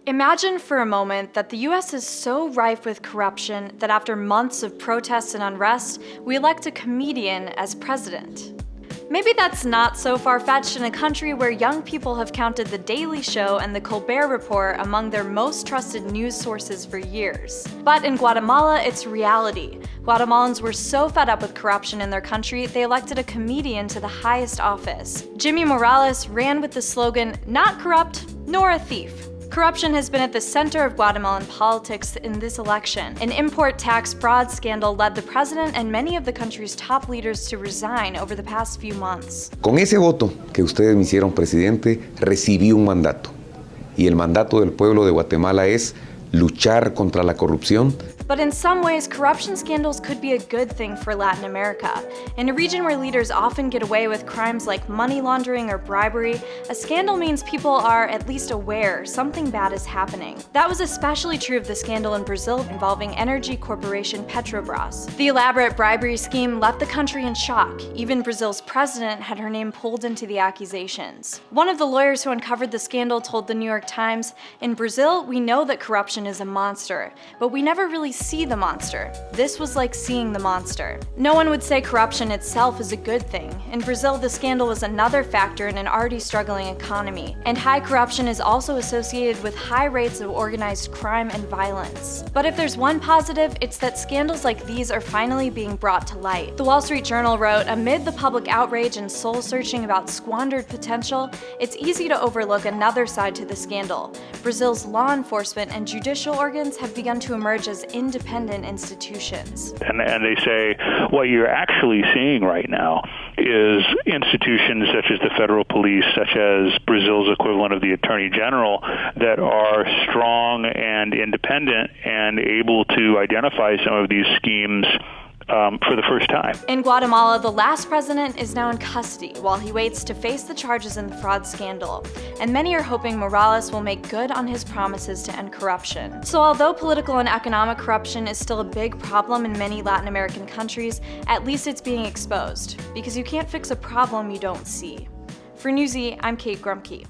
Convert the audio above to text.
Imagine for a moment that the US is so rife with corruption that after months of protests and unrest, we elect a comedian as president. Maybe that's not so far-fetched in a country where young people have counted The Daily Show and The Colbert Report among their most trusted news sources for years. But in Guatemala, it's reality. Guatemalans were so fed up with corruption in their country, they elected a comedian to the highest office. Jimmy Morales ran with the slogan, "Not corrupt, nor a thief." Corruption has been at the center of Guatemalan politics in this election. An import tax fraud scandal led the president and many of the country's top leaders to resign over the past few months. Con ese voto que ustedes me hicieron presidente, recibí un mandato. Y el mandato del pueblo de Guatemala es luchar contra la corrupción. But in some ways, corruption scandals could be a good thing for Latin America. In a region where leaders often get away with crimes like money laundering or bribery, a scandal means people are at least aware something bad is happening. That was especially true of the scandal in Brazil involving energy corporation Petrobras. The elaborate bribery scheme left the country in shock. Even Brazil's president had her name pulled into the accusations. One of the lawyers who uncovered the scandal told the New York Times, "In Brazil, we know that corruption is a monster, but we never really see the monster. This was like seeing the monster." No one would say corruption itself is a good thing. In Brazil, the scandal was another factor in an already struggling economy. And high corruption is also associated with high rates of organized crime and violence. But if there's one positive, it's that scandals like these are finally being brought to light. The Wall Street Journal wrote, "Amid the public outrage and soul-searching about squandered potential, it's easy to overlook another side to the scandal. Brazil's law enforcement and judicial organs have begun to emerge as independent institutions." And they say what you're actually seeing right now is institutions such as the federal police, such as Brazil's equivalent of the Attorney General, that are strong and independent and able to identify some of these schemes for the first time. In Guatemala, the last president is now in custody while he waits to face the charges in the fraud scandal. And many are hoping Morales will make good on his promises to end corruption. So although political and economic corruption is still a big problem in many Latin American countries, at least it's being exposed. Because you can't fix a problem you don't see. For Newsy, I'm Kate Grumke.